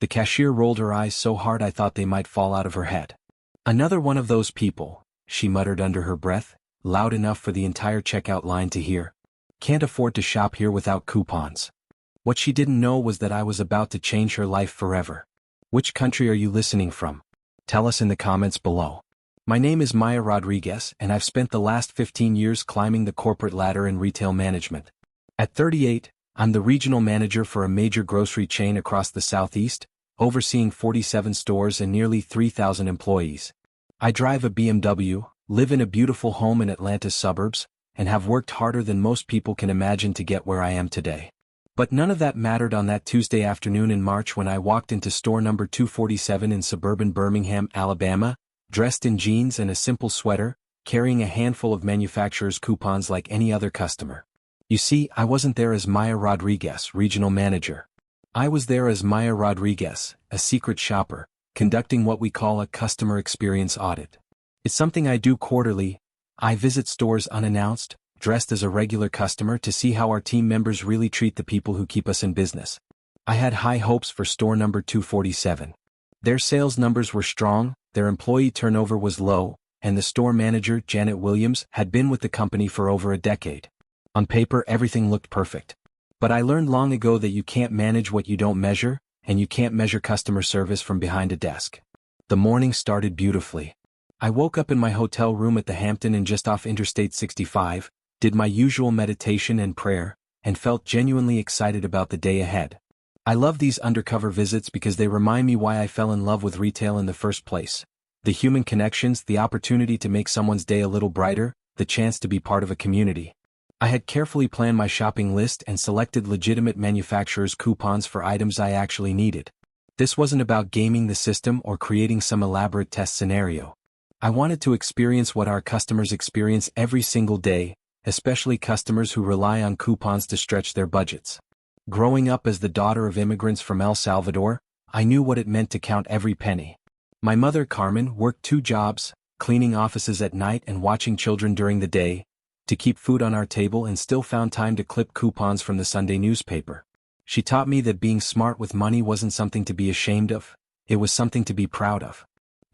The cashier rolled her eyes so hard I thought they might fall out of her head. "Another one of those people," she muttered under her breath, loud enough for the entire checkout line to hear. "Can't afford to shop here without coupons." What she didn't know was that I was about to change her life forever. Which country are you listening from? Tell us in the comments below. My name is Maya Rodriguez, and I've spent the last 15 years climbing the corporate ladder in retail management. At 38, I'm the regional manager for a major grocery chain across the Southeast, overseeing 47 stores and nearly 3,000 employees. I drive a BMW, live in a beautiful home in Atlanta's suburbs, and have worked harder than most people can imagine to get where I am today. But none of that mattered on that Tuesday afternoon in March when I walked into store number 247 in suburban Birmingham, Alabama, dressed in jeans and a simple sweater, carrying a handful of manufacturer's coupons like any other customer. You see, I wasn't there as Maya Rodriguez, regional manager. I was there as Maya Rodriguez, a secret shopper, conducting what we call a customer experience audit. It's something I do quarterly. I visit stores unannounced, dressed as a regular customer to see how our team members really treat the people who keep us in business. I had high hopes for store number 247. Their sales numbers were strong, their employee turnover was low, and the store manager, Janet Williams, had been with the company for over a decade. On paper, everything looked perfect. But I learned long ago that you can't manage what you don't measure, and you can't measure customer service from behind a desk. The morning started beautifully. I woke up in my hotel room at the Hampton Inn just off Interstate 65, did my usual meditation and prayer, and felt genuinely excited about the day ahead. I love these undercover visits because they remind me why I fell in love with retail in the first place. The human connections, the opportunity to make someone's day a little brighter, the chance to be part of a community. I had carefully planned my shopping list and selected legitimate manufacturers' coupons for items I actually needed. This wasn't about gaming the system or creating some elaborate test scenario. I wanted to experience what our customers experience every single day, especially customers who rely on coupons to stretch their budgets. Growing up as the daughter of immigrants from El Salvador, I knew what it meant to count every penny. My mother, Carmen, worked 2 jobs, cleaning offices at night and watching children during the day, to keep food on our table, and still found time to clip coupons from the Sunday newspaper. She taught me that being smart with money wasn't something to be ashamed of, it was something to be proud of.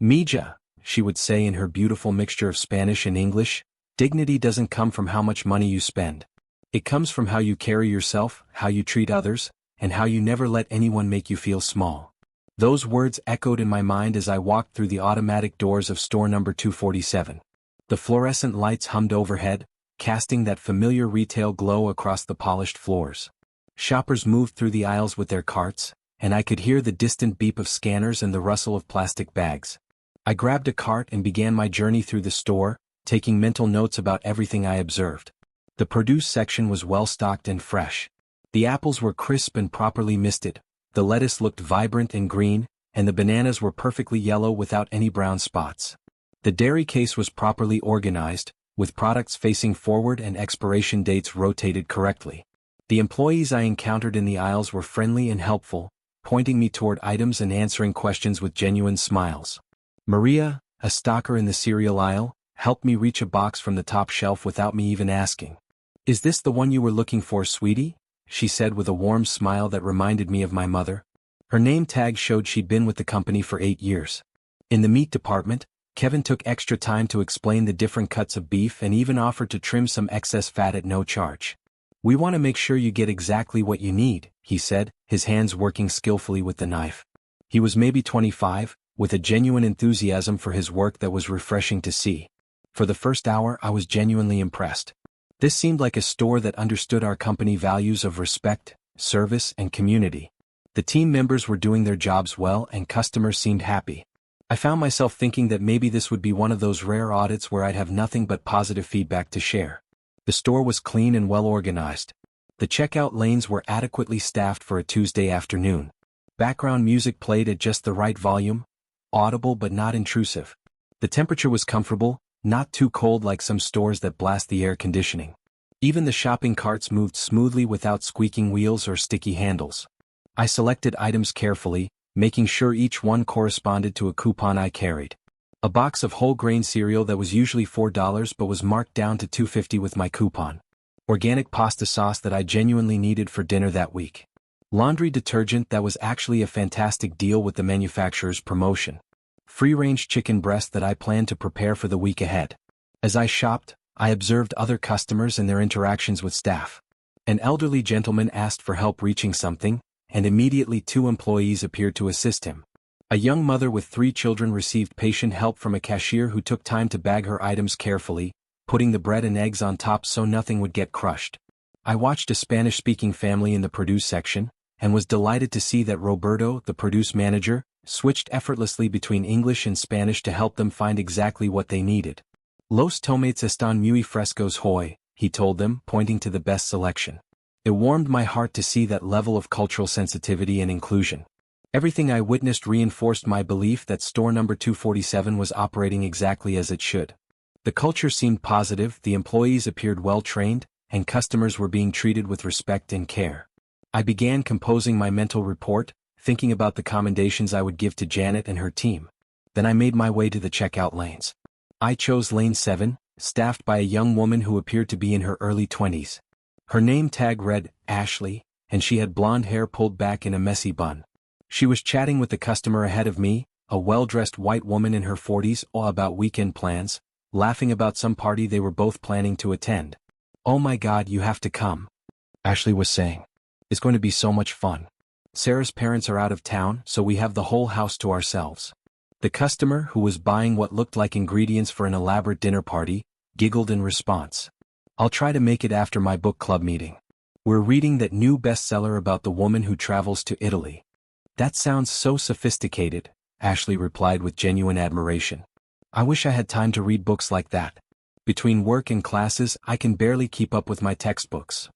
"Mija," she would say in her beautiful mixture of Spanish and English, "dignity doesn't come from how much money you spend. It comes from how you carry yourself, how you treat others, and how you never let anyone make you feel small." Those words echoed in my mind as I walked through the automatic doors of store number 247. The fluorescent lights hummed overhead, casting that familiar retail glow across the polished floors. Shoppers moved through the aisles with their carts, and I could hear the distant beep of scanners and the rustle of plastic bags. I grabbed a cart and began my journey through the store, taking mental notes about everything I observed. The produce section was well stocked and fresh. The apples were crisp and properly misted, the lettuce looked vibrant and green, and the bananas were perfectly yellow without any brown spots. The dairy case was properly organized, with products facing forward and expiration dates rotated correctly. The employees I encountered in the aisles were friendly and helpful, pointing me toward items and answering questions with genuine smiles. Maria, a stocker in the cereal aisle, helped me reach a box from the top shelf without me even asking. "Is this the one you were looking for, sweetie?" she said with a warm smile that reminded me of my mother. Her name tag showed she'd been with the company for 8 years. In the meat department, Kevin took extra time to explain the different cuts of beef and even offered to trim some excess fat at no charge. "We want to make sure you get exactly what you need," he said, his hands working skillfully with the knife. He was maybe 25, with a genuine enthusiasm for his work that was refreshing to see. For the first hour, I was genuinely impressed. This seemed like a store that understood our company values of respect, service, and community. The team members were doing their jobs well and customers seemed happy. I found myself thinking that maybe this would be one of those rare audits where I'd have nothing but positive feedback to share. The store was clean and well organized. The checkout lanes were adequately staffed for a Tuesday afternoon. Background music played at just the right volume, audible but not intrusive. The temperature was comfortable, not too cold like some stores that blast the air conditioning. Even the shopping carts moved smoothly without squeaking wheels or sticky handles. I selected items carefully, making sure each one corresponded to a coupon I carried. A box of whole grain cereal that was usually $4 but was marked down to $2.50 with my coupon. Organic pasta sauce that I genuinely needed for dinner that week. Laundry detergent that was actually a fantastic deal with the manufacturer's promotion. Free-range chicken breast that I planned to prepare for the week ahead. As I shopped, I observed other customers and their interactions with staff. An elderly gentleman asked for help reaching something, and immediately 2 employees appeared to assist him. A young mother with 3 children received patient help from a cashier who took time to bag her items carefully, putting the bread and eggs on top so nothing would get crushed. I watched a Spanish-speaking family in the produce section, and was delighted to see that Roberto, the produce manager, switched effortlessly between English and Spanish to help them find exactly what they needed. Los tomates están muy frescos hoy, he told them, pointing to the best selection. It warmed my heart to see that level of cultural sensitivity and inclusion. Everything I witnessed reinforced my belief that store number 247 was operating exactly as it should. The culture seemed positive, the employees appeared well-trained, and customers were being treated with respect and care. I began composing my mental report, thinking about the commendations I would give to Janet and her team. Then I made my way to the checkout lanes. I chose lane 7, staffed by a young woman who appeared to be in her early 20s. Her name tag read, Ashley, and she had blonde hair pulled back in a messy bun. She was chatting with the customer ahead of me, a well-dressed white woman in her 40s, all about weekend plans, laughing about some party they were both planning to attend. "Oh my God, you have to come," Ashley was saying. "It's going to be so much fun. Sarah's parents are out of town, so we have the whole house to ourselves." The customer, who was buying what looked like ingredients for an elaborate dinner party, giggled in response. "I'll try to make it after my book club meeting. We're reading that new bestseller about the woman who travels to Italy." "That sounds so sophisticated," Ashley replied with genuine admiration. "I wish I had time to read books like that. Between work and classes, I can barely keep up with my textbooks."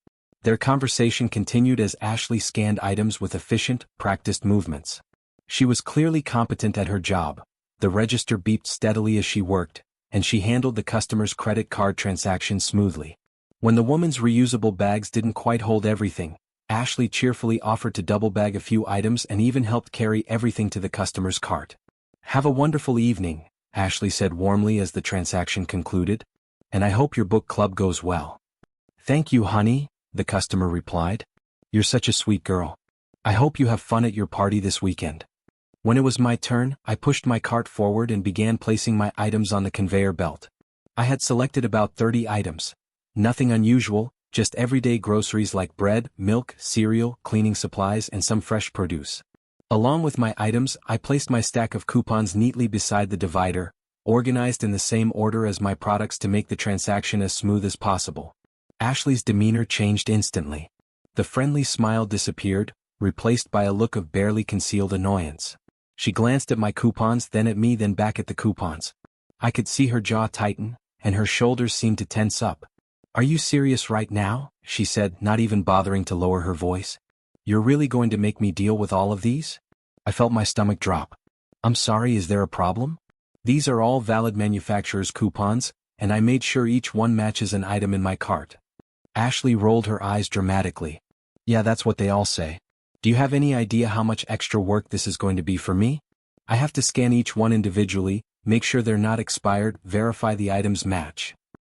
Their conversation continued as Ashley scanned items with efficient, practiced movements. She was clearly competent at her job. The register beeped steadily as she worked, and she handled the customer's credit card transaction smoothly. When the woman's reusable bags didn't quite hold everything, Ashley cheerfully offered to double bag a few items and even helped carry everything to the customer's cart. "Have a wonderful evening," Ashley said warmly as the transaction concluded. "And I hope your book club goes well." "Thank you, honey," the customer replied. "You're such a sweet girl. I hope you have fun at your party this weekend." When it was my turn, I pushed my cart forward and began placing my items on the conveyor belt. I had selected about 30 items. Nothing unusual, just everyday groceries like bread, milk, cereal, cleaning supplies, and some fresh produce. Along with my items, I placed my stack of coupons neatly beside the divider, organized in the same order as my products to make the transaction as smooth as possible. Ashley's demeanor changed instantly. The friendly smile disappeared, replaced by a look of barely concealed annoyance. She glanced at my coupons, then at me, then back at the coupons. I could see her jaw tighten, and her shoulders seemed to tense up. "Are you serious right now?" she said, not even bothering to lower her voice. "You're really going to make me deal with all of these?" I felt my stomach drop. "I'm sorry, is there a problem? These are all valid manufacturer's coupons, and I made sure each one matches an item in my cart." Ashley rolled her eyes dramatically. "Yeah, that's what they all say. Do you have any idea how much extra work this is going to be for me? I have to scan each one individually, make sure they're not expired, verify the items match."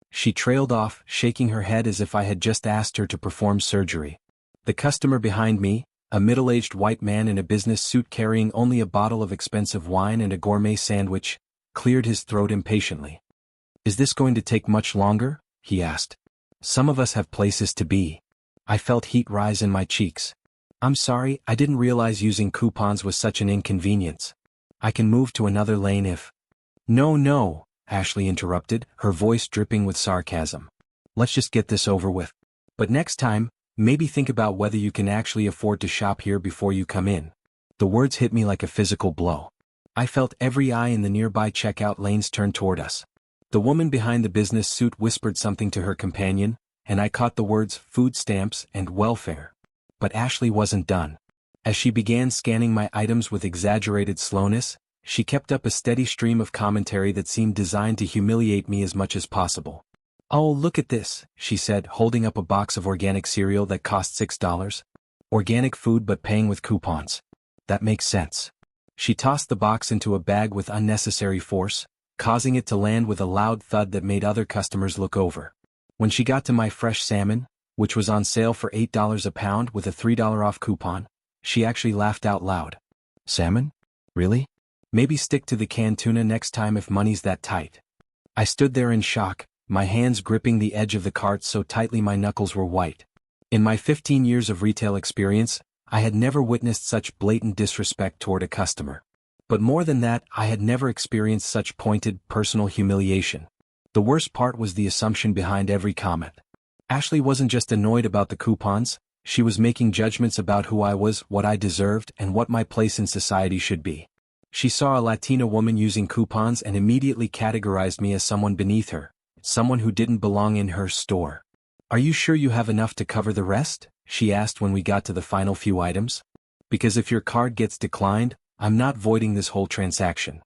She trailed off, shaking her head as if I had just asked her to perform surgery. The customer behind me, a middle-aged white man in a business suit carrying only a bottle of expensive wine and a gourmet sandwich, cleared his throat impatiently. "Is this going to take much longer?" he asked. "Some of us have places to be." I felt heat rise in my cheeks. "I'm sorry, I didn't realize using coupons was such an inconvenience. I can move to another lane if—" No, Ashley interrupted, her voice dripping with sarcasm. "Let's just get this over with. But next time, maybe think about whether you can actually afford to shop here before you come in." The words hit me like a physical blow. I felt every eye in the nearby checkout lanes turn toward us. The woman behind the business suit whispered something to her companion, and I caught the words food stamps and welfare. But Ashley wasn't done. As she began scanning my items with exaggerated slowness, she kept up a steady stream of commentary that seemed designed to humiliate me as much as possible. "Oh, look at this," she said, holding up a box of organic cereal that cost $6. "Organic food but paying with coupons. That makes sense." She tossed the box into a bag with unnecessary force, causing it to land with a loud thud that made other customers look over. When she got to my fresh salmon, which was on sale for $8 a pound with a $3 off coupon. She actually laughed out loud. Salmon? Really? Maybe stick to the canned tuna next time if money's that tight. I stood there in shock, my hands gripping the edge of the cart so tightly my knuckles were white. In my 15 years of retail experience, I had never witnessed such blatant disrespect toward a customer. But more than that, I had never experienced such pointed, personal humiliation. The worst part was the assumption behind every comment. Ashley wasn't just annoyed about the coupons, she was making judgments about who I was, what I deserved, and what my place in society should be. She saw a Latina woman using coupons and immediately categorized me as someone beneath her, someone who didn't belong in her store. "Are you sure you have enough to cover the rest?" she asked when we got to the final few items. "Because if your card gets declined, I'm not voiding this whole transaction."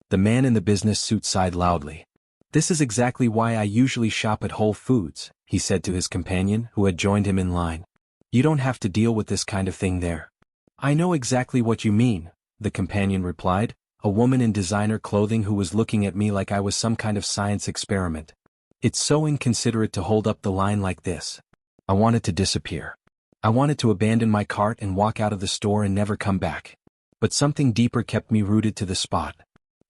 The man in the business suit sighed loudly. "This is exactly why I usually shop at Whole Foods," he said to his companion who had joined him in line. "You don't have to deal with this kind of thing there." "I know exactly what you mean," the companion replied, a woman in designer clothing who was looking at me like I was some kind of science experiment. "It's so inconsiderate to hold up the line like this." I wanted to disappear. I wanted to abandon my cart and walk out of the store and never come back. But something deeper kept me rooted to the spot.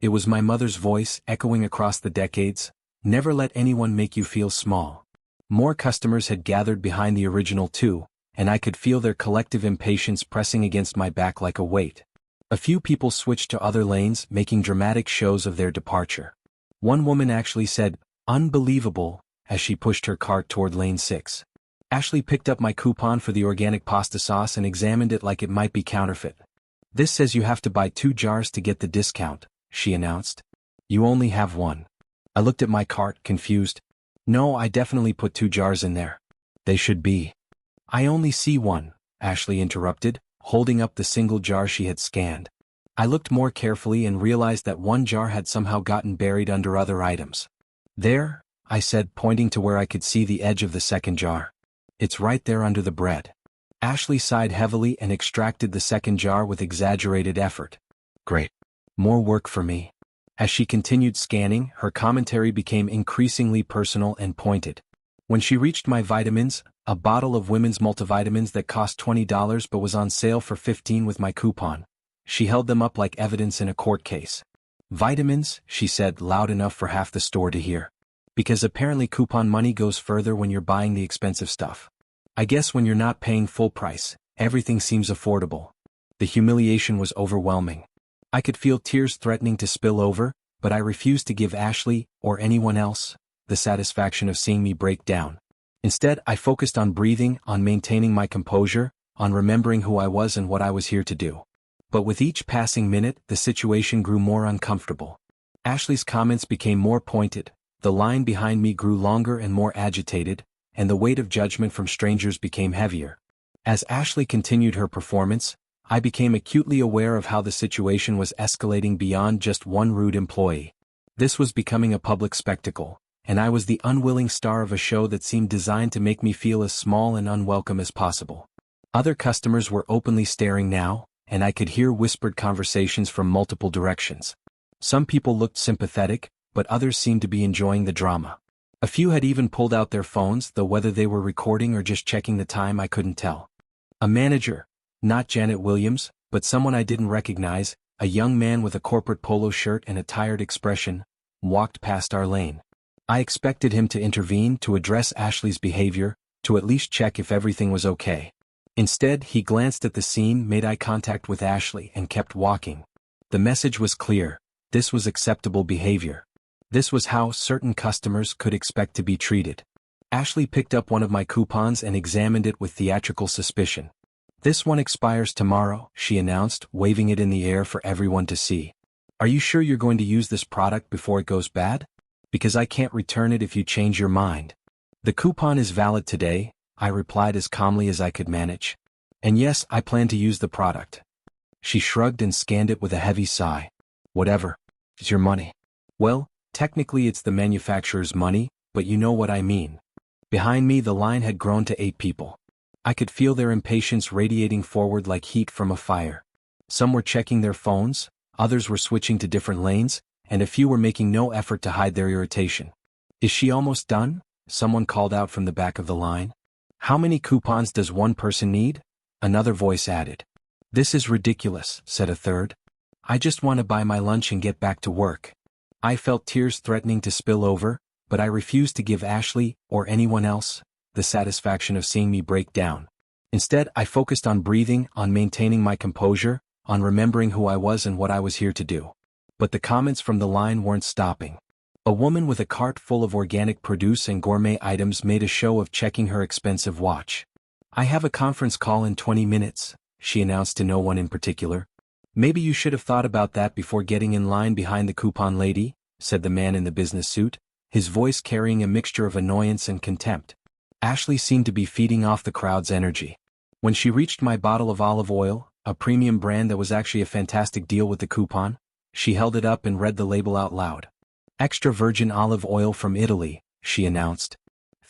It was my mother's voice echoing across the decades, "Never let anyone make you feel small." More customers had gathered behind the original two, and I could feel their collective impatience pressing against my back like a weight. A few people switched to other lanes, making dramatic shows of their departure. One woman actually said, "Unbelievable," as she pushed her cart toward lane 6. Ashley picked up my coupon for the organic pasta sauce and examined it like it might be counterfeit. "This says you have to buy 2 jars to get the discount," she announced. "You only have 1. I looked at my cart, confused. "No, I definitely put 2 jars in there. They should be." "I only see 1, Ashley interrupted, holding up the single jar she had scanned. I looked more carefully and realized that 1 jar had somehow gotten buried under other items. "There," I said, pointing to where I could see the edge of the second jar. "It's right there under the bread." Ashley sighed heavily and extracted the second jar with exaggerated effort. "Great. More work for me." As she continued scanning, her commentary became increasingly personal and pointed. When she reached my vitamins, a bottle of women's multivitamins that cost $20 but was on sale for $15 with my coupon, she held them up like evidence in a court case. "Vitamins," she said loud enough for half the store to hear. "Because apparently coupon money goes further when you're buying the expensive stuff. I guess when you're not paying full price, everything seems affordable." The humiliation was overwhelming. I could feel tears threatening to spill over, but I refused to give Ashley, or anyone else, the satisfaction of seeing me break down. Instead, I focused on breathing, on maintaining my composure, on remembering who I was and what I was here to do. But with each passing minute, the situation grew more uncomfortable. Ashley's comments became more pointed, the line behind me grew longer and more agitated, and the weight of judgment from strangers became heavier. As Ashley continued her performance, I became acutely aware of how the situation was escalating beyond just one rude employee. This was becoming a public spectacle, and I was the unwilling star of a show that seemed designed to make me feel as small and unwelcome as possible. Other customers were openly staring now, and I could hear whispered conversations from multiple directions. Some people looked sympathetic, but others seemed to be enjoying the drama. A few had even pulled out their phones, though whether they were recording or just checking the time I couldn't tell. A manager, not Janet Williams, but someone I didn't recognize, a young man with a corporate polo shirt and a tired expression, walked past our lane. I expected him to intervene, to address Ashley's behavior, to at least check if everything was okay. Instead, he glanced at the scene, made eye contact with Ashley, and kept walking. The message was clear: this was acceptable behavior. This was how certain customers could expect to be treated. Ashley picked up one of my coupons and examined it with theatrical suspicion. "This one expires tomorrow," she announced, waving it in the air for everyone to see. "Are you sure you're going to use this product before it goes bad? Because I can't return it if you change your mind." "The coupon is valid today," I replied as calmly as I could manage. "And yes, I plan to use the product." She shrugged and scanned it with a heavy sigh. "Whatever. It's your money." "Well, technically it's the manufacturer's money, but you know what I mean." Behind me the line had grown to 8 people. I could feel their impatience radiating forward like heat from a fire. Some were checking their phones, others were switching to different lanes, and a few were making no effort to hide their irritation. "Is she almost done?" someone called out from the back of the line. How many coupons does one person need? Another voice added. This is ridiculous, said a third. I just want to buy my lunch and get back to work. I felt tears threatening to spill over, but I refused to give Ashley, or anyone else, the satisfaction of seeing me break down. Instead, I focused on breathing, on maintaining my composure, on remembering who I was and what I was here to do. But the comments from the line weren't stopping. A woman with a cart full of organic produce and gourmet items made a show of checking her expensive watch. I have a conference call in 20 minutes, she announced to no one in particular. Maybe you should have thought about that before getting in line behind the coupon lady, said the man in the business suit, his voice carrying a mixture of annoyance and contempt. Ashley seemed to be feeding off the crowd's energy. When she reached my bottle of olive oil, a premium brand that was actually a fantastic deal with the coupon, she held it up and read the label out loud. Extra virgin olive oil from Italy, she announced.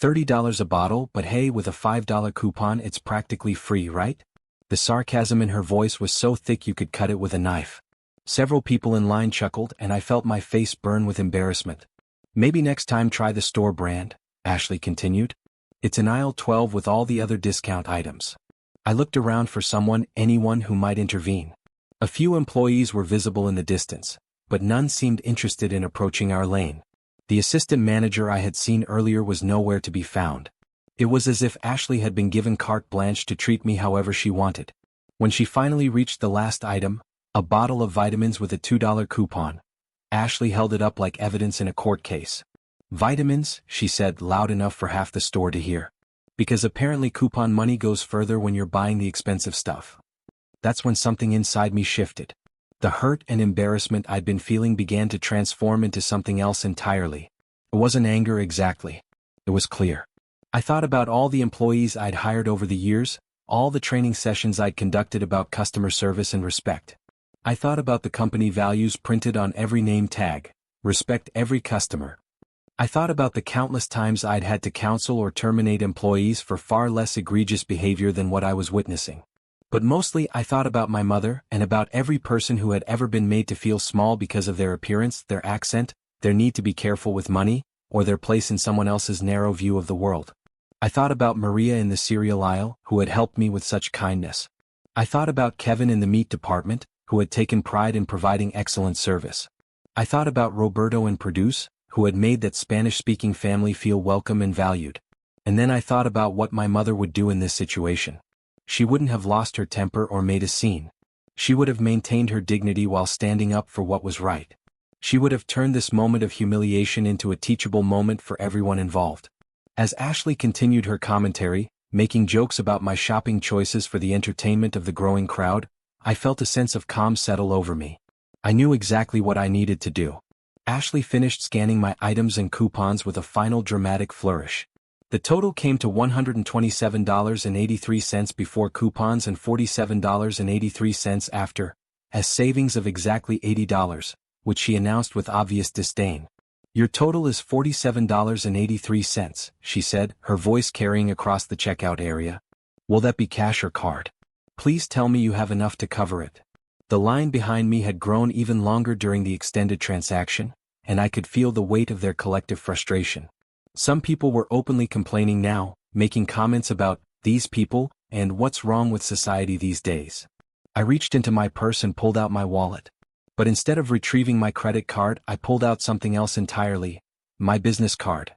$30 a bottle, but hey, with a $5 coupon it's practically free, right? The sarcasm in her voice was so thick you could cut it with a knife. Several people in line chuckled and I felt my face burn with embarrassment. Maybe next time try the store brand, Ashley continued. It's in aisle 12 with all the other discount items. I looked around for anyone who might intervene. A few employees were visible in the distance, but none seemed interested in approaching our lane. The assistant manager I had seen earlier was nowhere to be found. It was as if Ashley had been given carte blanche to treat me however she wanted. When she finally reached the last item, a bottle of vitamins with a $2 coupon, Ashley held it up like evidence in a court case. Vitamins, she said loud enough for half the store to hear. Because apparently coupon money goes further when you're buying the expensive stuff. That's when something inside me shifted. The hurt and embarrassment I'd been feeling began to transform into something else entirely. It wasn't anger exactly. It was clear. I thought about all the employees I'd hired over the years, all the training sessions I'd conducted about customer service and respect. I thought about the company values printed on every name tag, respect every customer. I thought about the countless times I'd had to counsel or terminate employees for far less egregious behavior than what I was witnessing. But mostly I thought about my mother and about every person who had ever been made to feel small because of their appearance, their accent, their need to be careful with money, or their place in someone else's narrow view of the world. I thought about Maria in the cereal aisle, who had helped me with such kindness. I thought about Kevin in the meat department, who had taken pride in providing excellent service. I thought about Roberto in produce, who had made that Spanish-speaking family feel welcome and valued. And then I thought about what my mother would do in this situation. She wouldn't have lost her temper or made a scene. She would have maintained her dignity while standing up for what was right. She would have turned this moment of humiliation into a teachable moment for everyone involved. As Ashley continued her commentary, making jokes about my shopping choices for the entertainment of the growing crowd, I felt a sense of calm settle over me. I knew exactly what I needed to do. Ashley finished scanning my items and coupons with a final dramatic flourish. The total came to $127.83 before coupons and $47.83 after, as savings of exactly $80, which she announced with obvious disdain. Your total is $47.83, she said, her voice carrying across the checkout area. Will that be cash or card? Please tell me you have enough to cover it. The line behind me had grown even longer during the extended transaction, and I could feel the weight of their collective frustration. Some people were openly complaining now, making comments about these people and what's wrong with society these days. I reached into my purse and pulled out my wallet. But instead of retrieving my credit card, I pulled out something else entirely, my business card.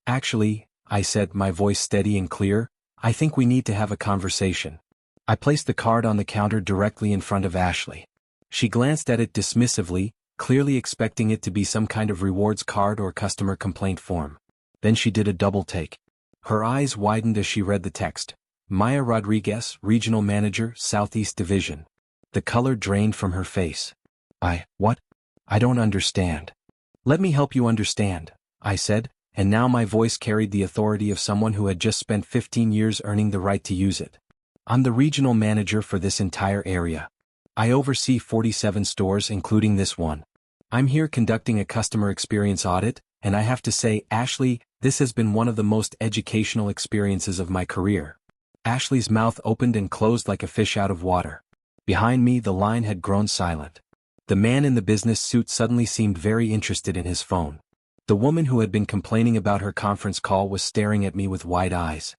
Actually, I said, my voice steady and clear, I think we need to have a conversation. I placed the card on the counter directly in front of Ashley. She glanced at it dismissively, clearly expecting it to be some kind of rewards card or customer complaint form. Then she did a double take. Her eyes widened as she read the text. Maya Rodriguez, Regional Manager, Southeast Division. The color drained from her face. What? I don't understand. Let me help you understand, I said, and now my voice carried the authority of someone who had just spent 15 years earning the right to use it. I'm the regional manager for this entire area. I oversee 47 stores including this one. I'm here conducting a customer experience audit, and I have to say, Ashley, this has been one of the most educational experiences of my career. Ashley's mouth opened and closed like a fish out of water. Behind me, the line had grown silent. The man in the business suit suddenly seemed very interested in his phone. The woman who had been complaining about her conference call was staring at me with wide eyes.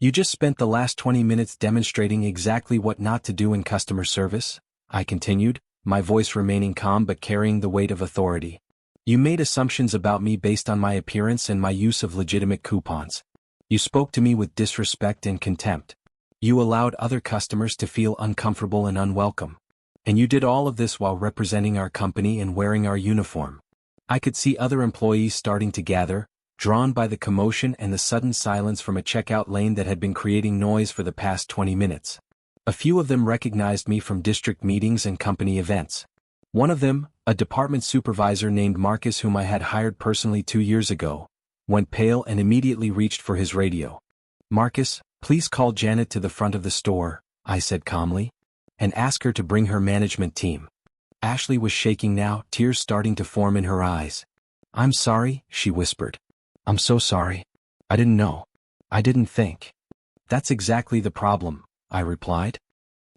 You just spent the last 20 minutes demonstrating exactly what not to do in customer service, I continued, my voice remaining calm but carrying the weight of authority. You made assumptions about me based on my appearance and my use of legitimate coupons. You spoke to me with disrespect and contempt. You allowed other customers to feel uncomfortable and unwelcome. And you did all of this while representing our company and wearing our uniform. I could see other employees starting to gather, drawn by the commotion and the sudden silence from a checkout lane that had been creating noise for the past 20 minutes. A few of them recognized me from district meetings and company events. One of them, a department supervisor named Marcus whom I had hired personally 2 years ago, went pale and immediately reached for his radio. "Marcus, please call Janet to the front of the store," I said calmly, "and ask her to bring her management team." Ashley was shaking now, tears starting to form in her eyes. "I'm sorry," she whispered. "I'm so sorry. I didn't know. I didn't think." "That's exactly the problem," I replied.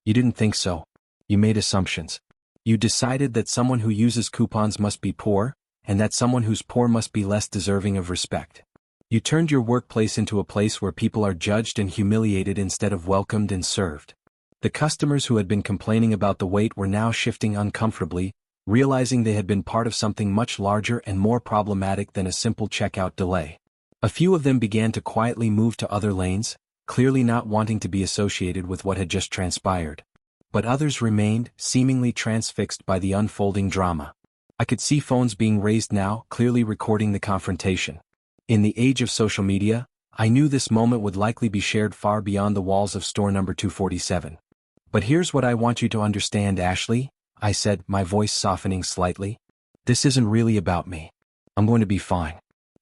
"You didn't think so. You made assumptions. You decided that someone who uses coupons must be poor, and that someone who's poor must be less deserving of respect. You turned your workplace into a place where people are judged and humiliated instead of welcomed and served." The customers who had been complaining about the wait were now shifting uncomfortably, realizing they had been part of something much larger and more problematic than a simple checkout delay. A few of them began to quietly move to other lanes, clearly not wanting to be associated with what had just transpired. But others remained, seemingly transfixed by the unfolding drama. I could see phones being raised now, clearly recording the confrontation. In the age of social media, I knew this moment would likely be shared far beyond the walls of store number 247. "But here's what I want you to understand, Ashley," I said, my voice softening slightly. "This isn't really about me. I'm going to be fine.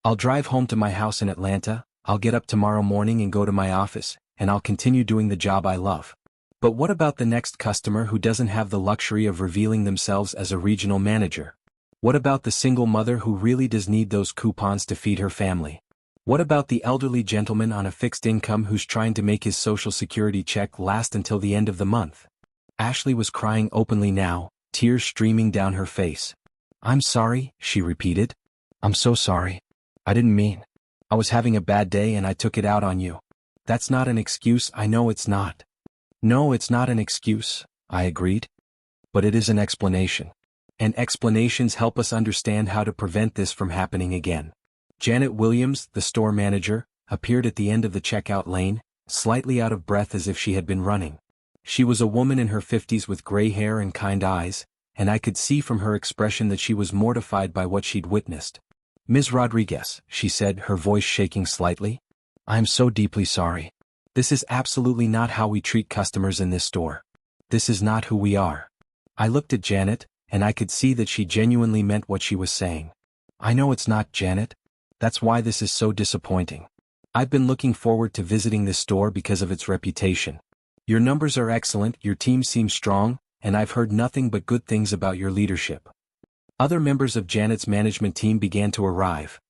I'll drive home to my house in Atlanta, I'll get up tomorrow morning and go to my office, and I'll continue doing the job I love. But what about the next customer who doesn't have the luxury of revealing themselves as a regional manager? What about the single mother who really does need those coupons to feed her family? What about the elderly gentleman on a fixed income who's trying to make his Social Security check last until the end of the month?" Ashley was crying openly now, tears streaming down her face. "I'm sorry," she repeated. "I'm so sorry. I didn't mean. I was having a bad day and I took it out on you." "That's not an excuse, I know it's not." "No, it's not an excuse," I agreed. "But it is an explanation. And explanations help us understand how to prevent this from happening again." Janet Williams, the store manager, appeared at the end of the checkout lane, slightly out of breath as if she had been running. She was a woman in her 50s with gray hair and kind eyes, and I could see from her expression that she was mortified by what she'd witnessed. "Ms. Rodriguez," she said, her voice shaking slightly, "I am so deeply sorry. This is absolutely not how we treat customers in this store. This is not who we are." I looked at Janet, and I could see that she genuinely meant what she was saying. "I know it's not, Janet. That's why this is so disappointing. I've been looking forward to visiting this store because of its reputation. Your numbers are excellent, your team seems strong, and I've heard nothing but good things about your leadership." Other members of Janet's management team began to arrive.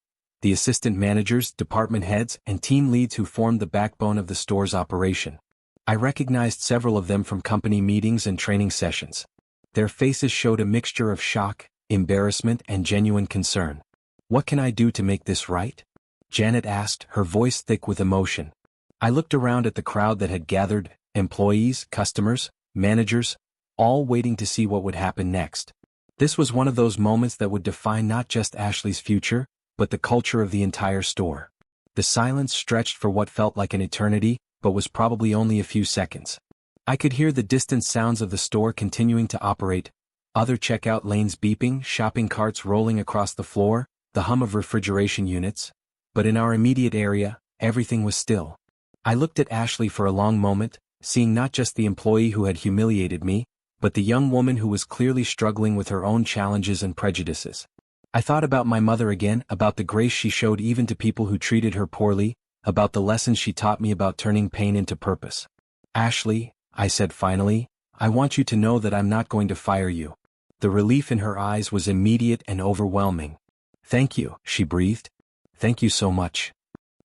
The assistant managers, department heads, and team leads who formed the backbone of the store's operation. I recognized several of them from company meetings and training sessions. Their faces showed a mixture of shock, embarrassment, and genuine concern. "What can I do to make this right?" Janet asked, her voice thick with emotion. I looked around at the crowd that had gathered, employees, customers, managers, all waiting to see what would happen next. This was one of those moments that would define not just Ashley's future, but the culture of the entire store. The silence stretched for what felt like an eternity, but was probably only a few seconds. I could hear the distant sounds of the store continuing to operate, other checkout lanes beeping, shopping carts rolling across the floor, the hum of refrigeration units, but in our immediate area, everything was still. I looked at Ashley for a long moment, seeing not just the employee who had humiliated me, but the young woman who was clearly struggling with her own challenges and prejudices. I thought about my mother again, about the grace she showed even to people who treated her poorly, about the lessons she taught me about turning pain into purpose. "Ashley," I said finally, "I want you to know that I'm not going to fire you." The relief in her eyes was immediate and overwhelming. "Thank you," she breathed. "Thank you so much.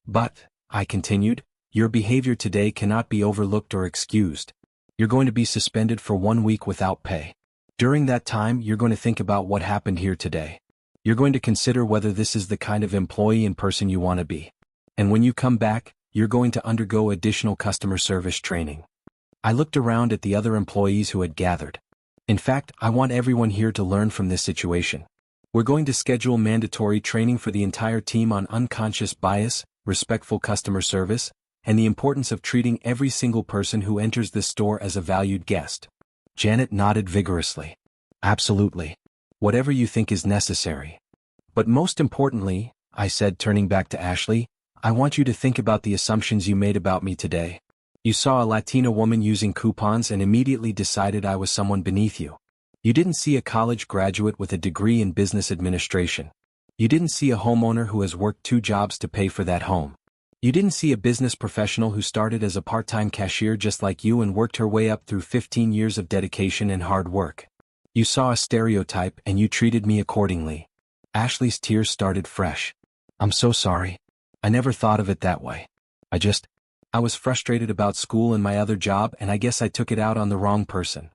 But," I continued, "your behavior today cannot be overlooked or excused. You're going to be suspended for 1 week without pay. During that time, you're going to think about what happened here today. You're going to consider whether this is the kind of employee and person you want to be. And when you come back, you're going to undergo additional customer service training. I looked around at the other employees who had gathered. In fact, I want everyone here to learn from this situation. We're going to schedule mandatory training for the entire team on unconscious bias, respectful customer service, and the importance of treating every single person who enters this store as a valued guest. Janet nodded vigorously. Absolutely. Whatever you think is necessary. But most importantly, I said, turning back to Ashley, I want you to think about the assumptions you made about me today. You saw a Latina woman using coupons and immediately decided I was someone beneath you. You didn't see a college graduate with a degree in business administration. You didn't see a homeowner who has worked 2 jobs to pay for that home. You didn't see a business professional who started as a part-time cashier just like you and worked her way up through 15 years of dedication and hard work. You saw a stereotype and you treated me accordingly. Ashley's tears started fresh. I'm so sorry. I never thought of it that way. I was frustrated about school and my other job, and I guess I took it out on the wrong person.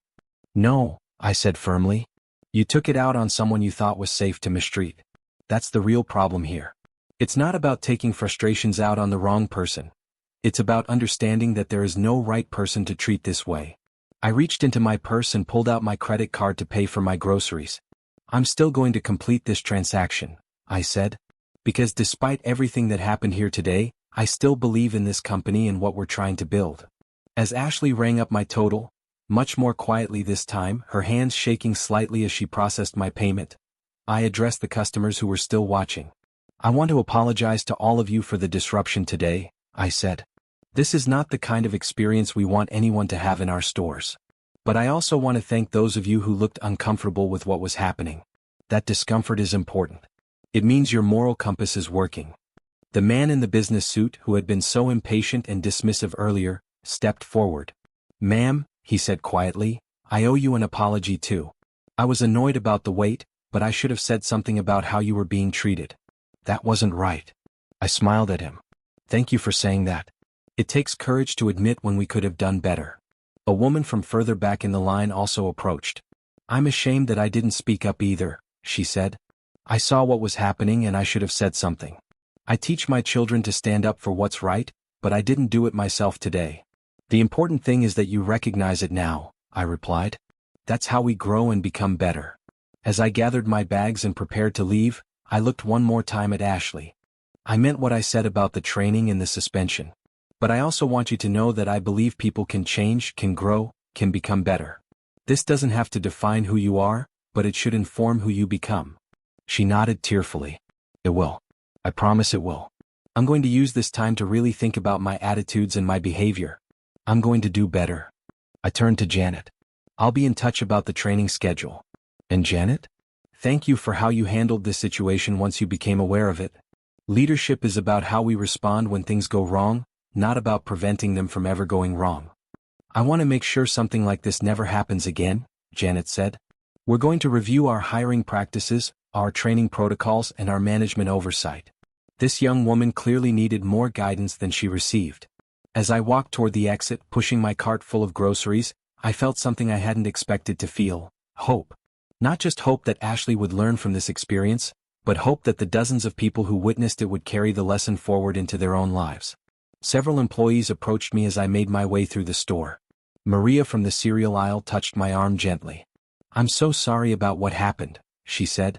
No, I said firmly. You took it out on someone you thought was safe to mistreat. That's the real problem here. It's not about taking frustrations out on the wrong person. It's about understanding that there is no right person to treat this way. I reached into my purse and pulled out my credit card to pay for my groceries. I'm still going to complete this transaction, I said. Because despite everything that happened here today, I still believe in this company and what we're trying to build. As Ashley rang up my total, much more quietly this time, her hands shaking slightly as she processed my payment, I addressed the customers who were still watching. I want to apologize to all of you for the disruption today, I said. This is not the kind of experience we want anyone to have in our stores. But I also want to thank those of you who looked uncomfortable with what was happening. That discomfort is important. It means your moral compass is working. The man in the business suit, who had been so impatient and dismissive earlier, stepped forward. Ma'am, he said quietly, I owe you an apology too. I was annoyed about the wait, but I should have said something about how you were being treated. That wasn't right. I smiled at him. Thank you for saying that. It takes courage to admit when we could have done better. A woman from further back in the line also approached. I'm ashamed that I didn't speak up either, she said. I saw what was happening and I should have said something. I teach my children to stand up for what's right, but I didn't do it myself today. The important thing is that you recognize it now, I replied. That's how we grow and become better. As I gathered my bags and prepared to leave, I looked one more time at Ashley. I meant what I said about the training and the suspension. But I also want you to know that I believe people can change, can grow, can become better. This doesn't have to define who you are, but it should inform who you become. She nodded tearfully. It will. I promise it will. I'm going to use this time to really think about my attitudes and my behavior. I'm going to do better. I turned to Janet. I'll be in touch about the training schedule. And Janet? Thank you for how you handled this situation once you became aware of it. Leadership is about how we respond when things go wrong, not about preventing them from ever going wrong. I want to make sure something like this never happens again, Janet said. We're going to review our hiring practices, our training protocols, and our management oversight. This young woman clearly needed more guidance than she received. As I walked toward the exit, pushing my cart full of groceries, I felt something I hadn't expected to feel: hope. Not just hope that Ashley would learn from this experience, but hope that the dozens of people who witnessed it would carry the lesson forward into their own lives. Several employees approached me as I made my way through the store. Maria from the cereal aisle touched my arm gently. I'm so sorry about what happened, she said.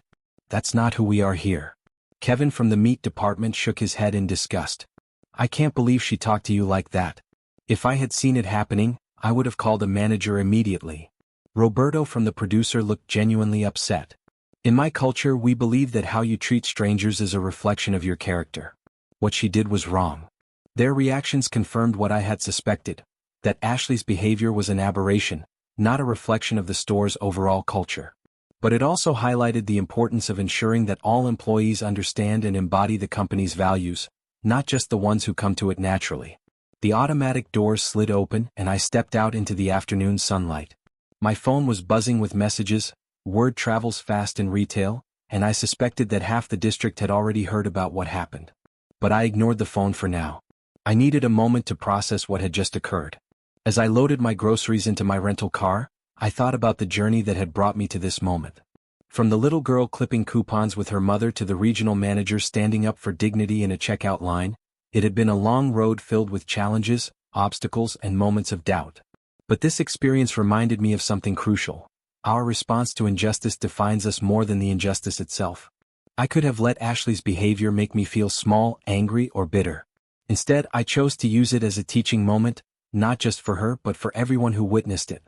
That's not who we are here. Kevin from the meat department shook his head in disgust. I can't believe she talked to you like that. If I had seen it happening, I would have called a manager immediately. Roberto from the producer looked genuinely upset. In my culture, we believe that how you treat strangers is a reflection of your character. What she did was wrong. Their reactions confirmed what I had suspected, that Ashley's behavior was an aberration, not a reflection of the store's overall culture. But it also highlighted the importance of ensuring that all employees understand and embody the company's values, not just the ones who come to it naturally. The automatic doors slid open and I stepped out into the afternoon sunlight. My phone was buzzing with messages. Word travels fast in retail, and I suspected that half the district had already heard about what happened. But I ignored the phone for now. I needed a moment to process what had just occurred. As I loaded my groceries into my rental car, I thought about the journey that had brought me to this moment. From the little girl clipping coupons with her mother to the regional manager standing up for dignity in a checkout line, It had been a long road filled with challenges, obstacles, and moments of doubt. But this experience reminded me of something crucial. Our response to injustice defines us more than the injustice itself. I could have let Ashley's behavior make me feel small, angry, or bitter. Instead, I chose to use it as a teaching moment, not just for her but for everyone who witnessed it.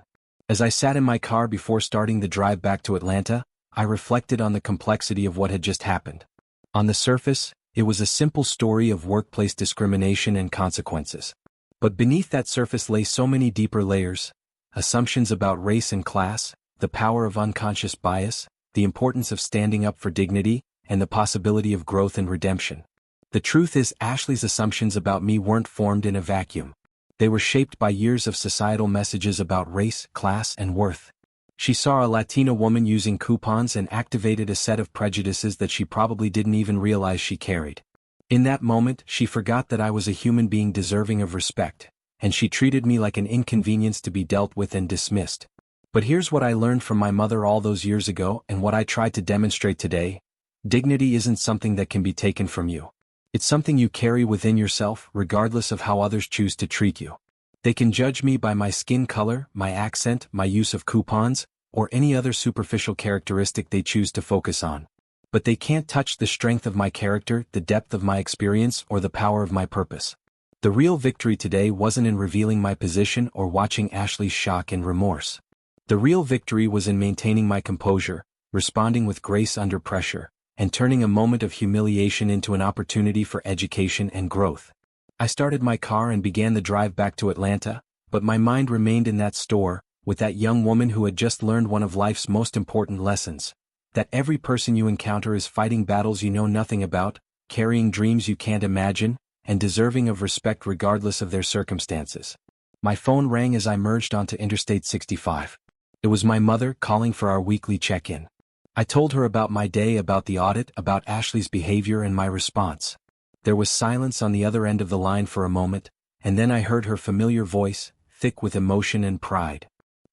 As I sat in my car before starting the drive back to Atlanta, I reflected on the complexity of what had just happened. On the surface, it was a simple story of workplace discrimination and consequences. But beneath that surface lay so many deeper layers: assumptions about race and class, the power of unconscious bias, the importance of standing up for dignity, and the possibility of growth and redemption. The truth is, Ashley's assumptions about me weren't formed in a vacuum. They were shaped by years of societal messages about race, class, and worth. She saw a Latina woman using coupons and activated a set of prejudices that she probably didn't even realize she carried. In that moment, she forgot that I was a human being deserving of respect, and she treated me like an inconvenience to be dealt with and dismissed. But here's what I learned from my mother all those years ago and what I tried to demonstrate today: dignity isn't something that can be taken from you. It's something you carry within yourself, regardless of how others choose to treat you. They can judge me by my skin color, my accent, my use of coupons, or any other superficial characteristic they choose to focus on. But they can't touch the strength of my character, the depth of my experience, or the power of my purpose. The real victory today wasn't in revealing my position or watching Ashley's shock and remorse. The real victory was in maintaining my composure, responding with grace under pressure, and turning a moment of humiliation into an opportunity for education and growth. I started my car and began the drive back to Atlanta, but my mind remained in that store, with that young woman who had just learned one of life's most important lessons: that every person you encounter is fighting battles you know nothing about, carrying dreams you can't imagine, and deserving of respect regardless of their circumstances. My phone rang as I merged onto Interstate 65. It was my mother calling for our weekly check-in. I told her about my day, about the audit, about Ashley's behavior, and my response. There was silence on the other end of the line for a moment, and then I heard her familiar voice, thick with emotion and pride.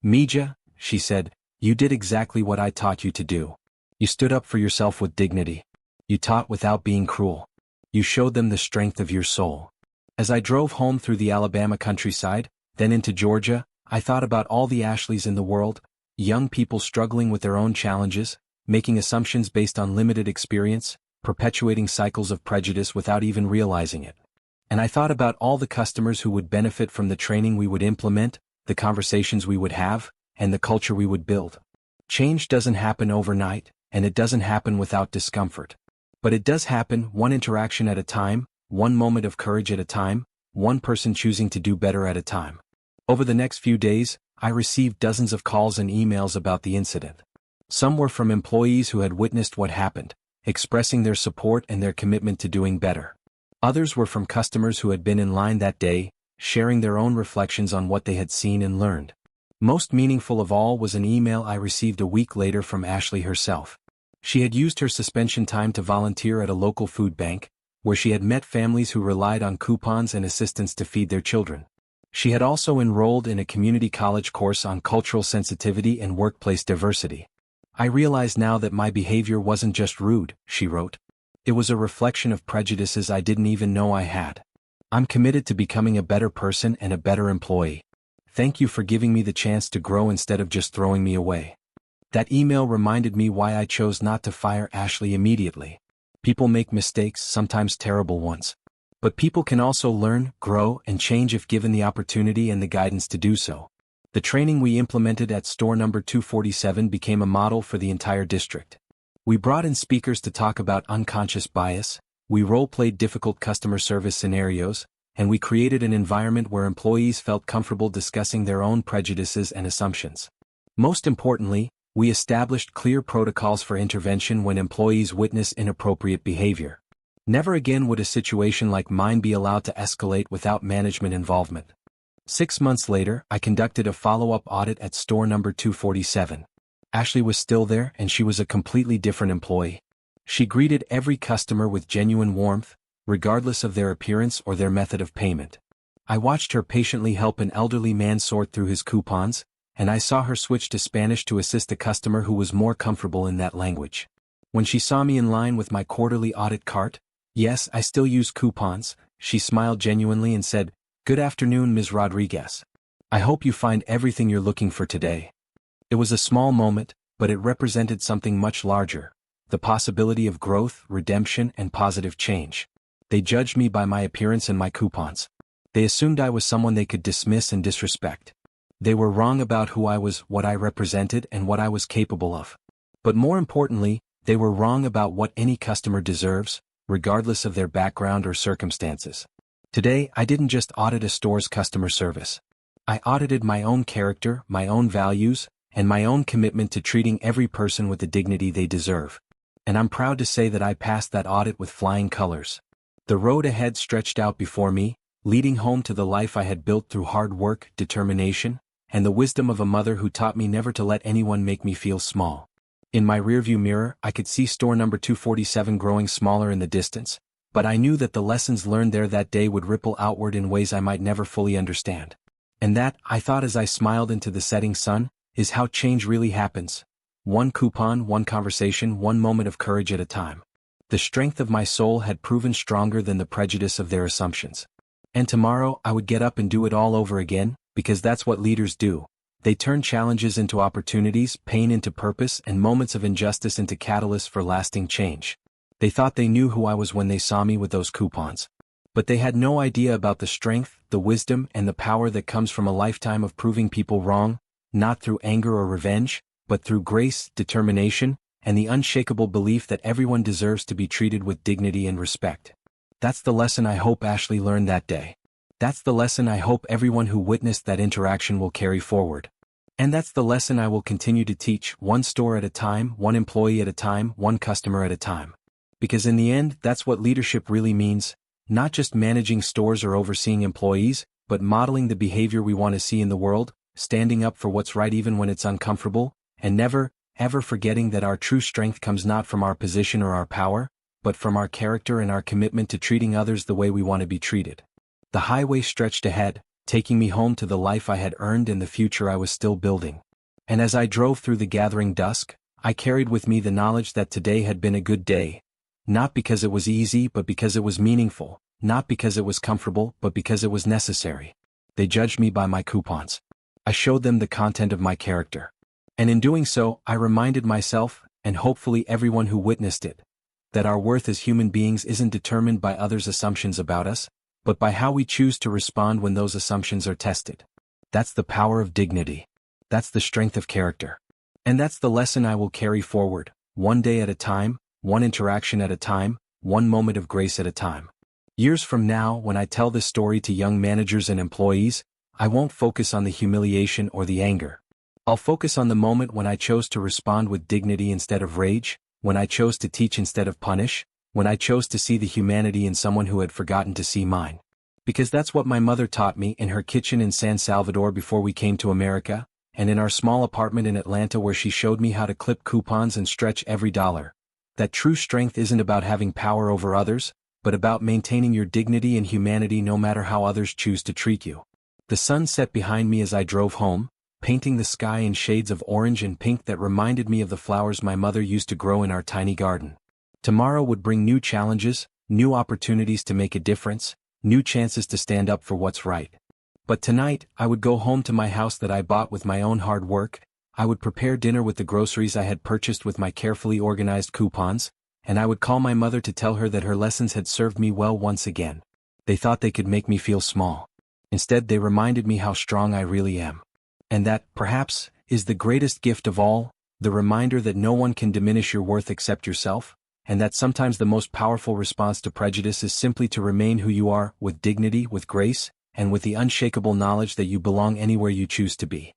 "Mija," she said, "you did exactly what I taught you to do. You stood up for yourself with dignity. You taught without being cruel. You showed them the strength of your soul." As I drove home through the Alabama countryside, then into Georgia, I thought about all the Ashleys in the world, young people struggling with their own challenges, making assumptions based on limited experience, perpetuating cycles of prejudice without even realizing it. And I thought about all the customers who would benefit from the training we would implement, the conversations we would have, and the culture we would build. Change doesn't happen overnight, and it doesn't happen without discomfort. But it does happen one interaction at a time, one moment of courage at a time, one person choosing to do better at a time. Over the next few days, I received dozens of calls and emails about the incident. Some were from employees who had witnessed what happened, expressing their support and their commitment to doing better. Others were from customers who had been in line that day, sharing their own reflections on what they had seen and learned. Most meaningful of all was an email I received a week later from Ashley herself. She had used her suspension time to volunteer at a local food bank, where she had met families who relied on coupons and assistance to feed their children. She had also enrolled in a community college course on cultural sensitivity and workplace diversity. "I realize now that my behavior wasn't just rude," she wrote. "It was a reflection of prejudices I didn't even know I had. I'm committed to becoming a better person and a better employee. Thank you for giving me the chance to grow instead of just throwing me away." That email reminded me why I chose not to fire Ashley immediately. People make mistakes, sometimes terrible ones. But people can also learn, grow, and change if given the opportunity and the guidance to do so. The training we implemented at store number 247 became a model for the entire district. We brought in speakers to talk about unconscious bias, we role-played difficult customer service scenarios, and we created an environment where employees felt comfortable discussing their own prejudices and assumptions. Most importantly, we established clear protocols for intervention when employees witness inappropriate behavior. Never again would a situation like mine be allowed to escalate without management involvement. 6 months later, I conducted a follow-up audit at store number 247. Ashley was still there, and she was a completely different employee. She greeted every customer with genuine warmth, regardless of their appearance or their method of payment. I watched her patiently help an elderly man sort through his coupons, and I saw her switch to Spanish to assist a customer who was more comfortable in that language. When she saw me in line with my quarterly audit cart, "Yes, I still use coupons," She smiled genuinely and said, "Good afternoon, Ms. Rodriguez. I hope you find everything you're looking for today." It was a small moment, but it represented something much larger: the possibility of growth, redemption, and positive change. They judged me by my appearance and my coupons. They assumed I was someone they could dismiss and disrespect. They were wrong about who I was, what I represented, and what I was capable of. But more importantly, they were wrong about what any customer deserves, regardless of their background or circumstances. Today, I didn't just audit a store's customer service. I audited my own character, my own values, and my own commitment to treating every person with the dignity they deserve. And I'm proud to say that I passed that audit with flying colors. The road ahead stretched out before me, leading home to the life I had built through hard work, determination, and the wisdom of a mother who taught me never to let anyone make me feel small. In my rearview mirror, I could see store number 247 growing smaller in the distance, but I knew that the lessons learned there that day would ripple outward in ways I might never fully understand. And that, I thought as I smiled into the setting sun, is how change really happens. One coupon, one conversation, one moment of courage at a time. The strength of my soul had proven stronger than the prejudice of their assumptions. And tomorrow I would get up and do it all over again, because that's what leaders do. They turn challenges into opportunities, pain into purpose, and moments of injustice into catalysts for lasting change. They thought they knew who I was when they saw me with those coupons. But they had no idea about the strength, the wisdom, and the power that comes from a lifetime of proving people wrong, not through anger or revenge, but through grace, determination, and the unshakable belief that everyone deserves to be treated with dignity and respect. That's the lesson I hope Ashley learned that day. That's the lesson I hope everyone who witnessed that interaction will carry forward. And that's the lesson I will continue to teach, one store at a time, one employee at a time, one customer at a time. Because in the end, that's what leadership really means, not just managing stores or overseeing employees, but modeling the behavior we want to see in the world, standing up for what's right even when it's uncomfortable, and never, ever forgetting that our true strength comes not from our position or our power, but from our character and our commitment to treating others the way we want to be treated. The highway stretched ahead, taking me home to the life I had earned and the future I was still building. And as I drove through the gathering dusk, I carried with me the knowledge that today had been a good day. Not because it was easy, but because it was meaningful. Not because it was comfortable, but because it was necessary. They judged me by my coupons. I showed them the content of my character. And in doing so, I reminded myself, and hopefully everyone who witnessed it, that our worth as human beings isn't determined by others' assumptions about us, but by how we choose to respond when those assumptions are tested. That's the power of dignity. That's the strength of character. And that's the lesson I will carry forward, one day at a time, one interaction at a time, one moment of grace at a time. Years from now, when I tell this story to young managers and employees, I won't focus on the humiliation or the anger. I'll focus on the moment when I chose to respond with dignity instead of rage, when I chose to teach instead of punish, when I chose to see the humanity in someone who had forgotten to see mine. Because that's what my mother taught me in her kitchen in San Salvador before we came to America, and in our small apartment in Atlanta where she showed me how to clip coupons and stretch every dollar. That true strength isn't about having power over others, but about maintaining your dignity and humanity no matter how others choose to treat you. The sun set behind me as I drove home, painting the sky in shades of orange and pink that reminded me of the flowers my mother used to grow in our tiny garden. Tomorrow would bring new challenges, new opportunities to make a difference, new chances to stand up for what's right. But tonight, I would go home to my house that I bought with my own hard work. I would prepare dinner with the groceries I had purchased with my carefully organized coupons, and I would call my mother to tell her that her lessons had served me well once again. They thought they could make me feel small. Instead, they reminded me how strong I really am. And that, perhaps, is the greatest gift of all, the reminder that no one can diminish your worth except yourself, and that sometimes the most powerful response to prejudice is simply to remain who you are, with dignity, with grace, and with the unshakable knowledge that you belong anywhere you choose to be.